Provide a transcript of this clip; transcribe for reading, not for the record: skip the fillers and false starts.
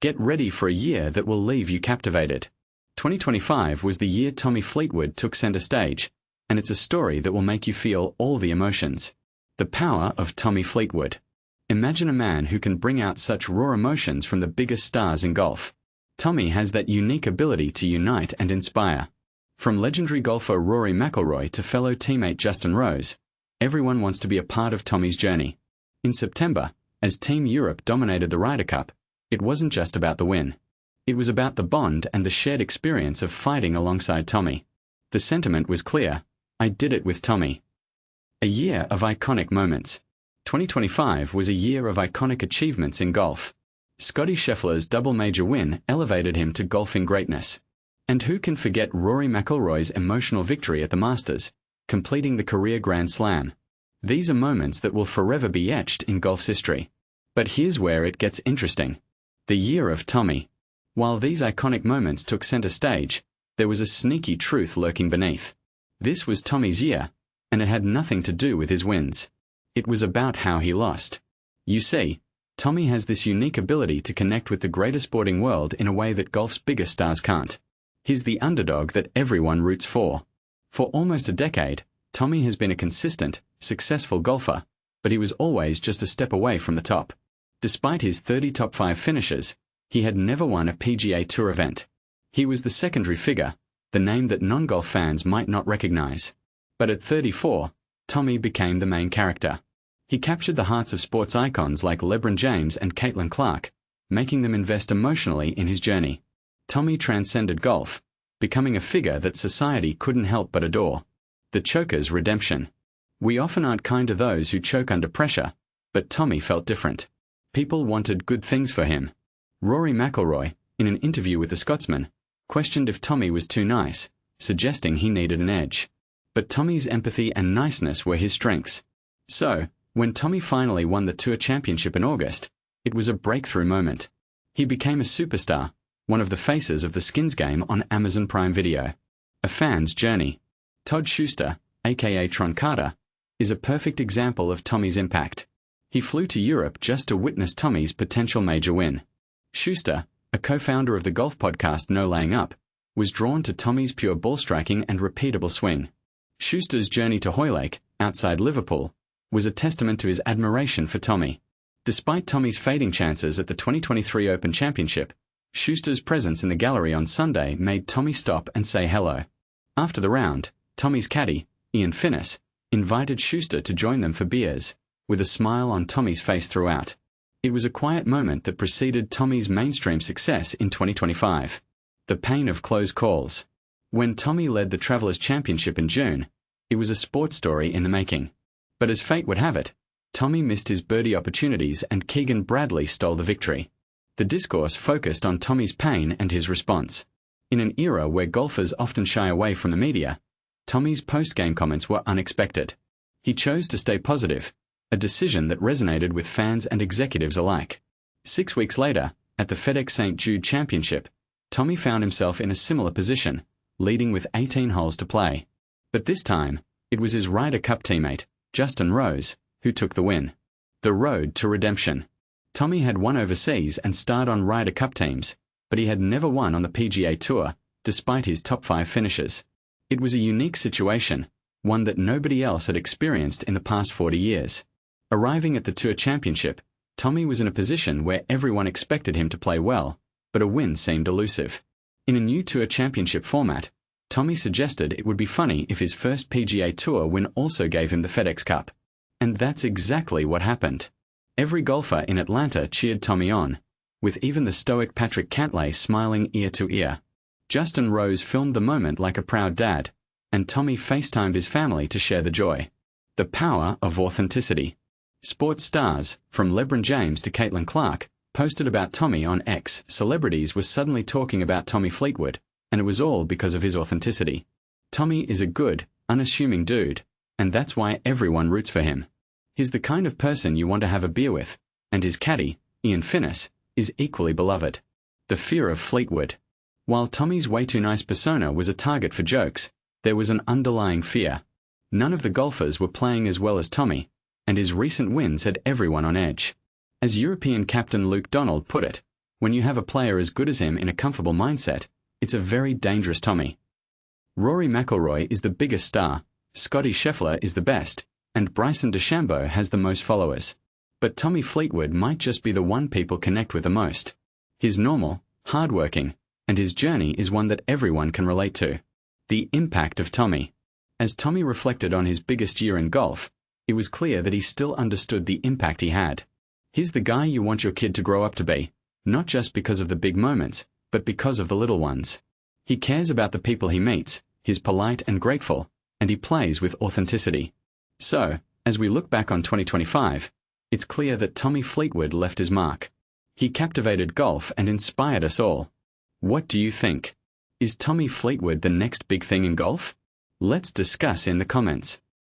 Get ready for a year that will leave you captivated. 2025 was the year Tommy Fleetwood took center stage, and it's a story that will make you feel all the emotions. The power of Tommy Fleetwood. Imagine a man who can bring out such raw emotions from the biggest stars in golf. Tommy has that unique ability to unite and inspire. From legendary golfer Rory McIlroy to fellow teammate Justin Rose, everyone wants to be a part of Tommy's journey. In September, as Team Europe dominated the Ryder Cup, it wasn't just about the win. It was about the bond and the shared experience of fighting alongside Tommy. The sentiment was clear: I did it with Tommy. A year of iconic moments. 2025 was a year of iconic achievements in golf. Scottie Scheffler's double major win elevated him to golfing greatness. And who can forget Rory McIlroy's emotional victory at the Masters, completing the career Grand Slam? These are moments that will forever be etched in golf's history. But here's where it gets interesting. The year of Tommy. While these iconic moments took center stage, there was a sneaky truth lurking beneath. This was Tommy's year, and it had nothing to do with his wins. It was about how he lost. You see, Tommy has this unique ability to connect with the greater sporting world in a way that golf's biggest stars can't. He's the underdog that everyone roots for. For almost a decade, Tommy has been a consistent, successful golfer, but he was always just a step away from the top. Despite his 30 top 5 finishes, he had never won a PGA Tour event. He was the secondary figure, the name that non-golf fans might not recognize. But at 34, Tommy became the main character. He captured the hearts of sports icons like LeBron James and Caitlin Clark, making them invest emotionally in his journey. Tommy transcended golf, becoming a figure that society couldn't help but adore. The choker's redemption. We often aren't kind to those who choke under pressure, but Tommy felt different. People wanted good things for him. Rory McIlroy, in an interview with The Scotsman, questioned if Tommy was too nice, suggesting he needed an edge. But Tommy's empathy and niceness were his strengths. So, when Tommy finally won the Tour Championship in August, it was a breakthrough moment. He became a superstar, one of the faces of the skins game on Amazon Prime Video. A fan's journey. Todd Schuster, aka Tron Carter, is a perfect example of Tommy's impact. He flew to Europe just to witness Tommy's potential major win. Schuster, a co-founder of the golf podcast No Laying Up, was drawn to Tommy's pure ball striking and repeatable swing. Schuster's journey to Hoylake, outside Liverpool, was a testament to his admiration for Tommy. Despite Tommy's fading chances at the 2023 Open Championship, Schuster's presence in the gallery on Sunday made Tommy stop and say hello. After the round, Tommy's caddy, Ian Finnis, invited Schuster to join them for beers, with a smile on Tommy's face throughout. It was a quiet moment that preceded Tommy's mainstream success in 2025. The pain of close calls. When Tommy led the Travelers Championship in June, it was a sports story in the making. But as fate would have it, Tommy missed his birdie opportunities and Keegan Bradley stole the victory. The discourse focused on Tommy's pain and his response. In an era where golfers often shy away from the media, Tommy's post-game comments were unexpected. He chose to stay positive, a decision that resonated with fans and executives alike. 6 weeks later, at the FedEx St. Jude Championship, Tommy found himself in a similar position, leading with 18 holes to play. But this time, it was his Ryder Cup teammate, Justin Rose, who took the win. The road to redemption. Tommy had won overseas and starred on Ryder Cup teams, but he had never won on the PGA Tour, despite his top 5 finishes. It was a unique situation, one that nobody else had experienced in the past 40 years. Arriving at the Tour Championship, Tommy was in a position where everyone expected him to play well, but a win seemed elusive. In a new Tour Championship format, Tommy suggested it would be funny if his first PGA Tour win also gave him the FedEx Cup. And that's exactly what happened. Every golfer in Atlanta cheered Tommy on, with even the stoic Patrick Cantlay smiling ear to ear. Justin Rose filmed the moment like a proud dad, and Tommy FaceTimed his family to share the joy. The power of authenticity. Sports stars, from LeBron James to Caitlin Clark, posted about Tommy on X. Celebrities were suddenly talking about Tommy Fleetwood, and it was all because of his authenticity. Tommy is a good, unassuming dude, and that's why everyone roots for him. He's the kind of person you want to have a beer with, and his caddy, Ian Finnis, is equally beloved. The fear of Fleetwood. While Tommy's way-too-nice persona was a target for jokes, there was an underlying fear. None of the golfers were playing as well as Tommy, and his recent wins had everyone on edge. As European captain Luke Donald put it, When you have a player as good as him in a comfortable mindset, it's a very dangerous Tommy. Rory McIlroy is the biggest star, Scotty Scheffler is the best, and Bryson DeChambeau has the most followers. But Tommy Fleetwood might just be the one people connect with the most. He's normal, hardworking, and his journey is one that everyone can relate to. The impact of Tommy. As Tommy reflected on his biggest year in golf, it was clear that he still understood the impact he had. He's the guy you want your kid to grow up to be, not just because of the big moments, but because of the little ones. He cares about the people he meets, he's polite and grateful, and he plays with authenticity. So, as we look back on 2025, it's clear that Tommy Fleetwood left his mark. He captivated golf and inspired us all. What do you think? Is Tommy Fleetwood the next big thing in golf? Let's discuss in the comments.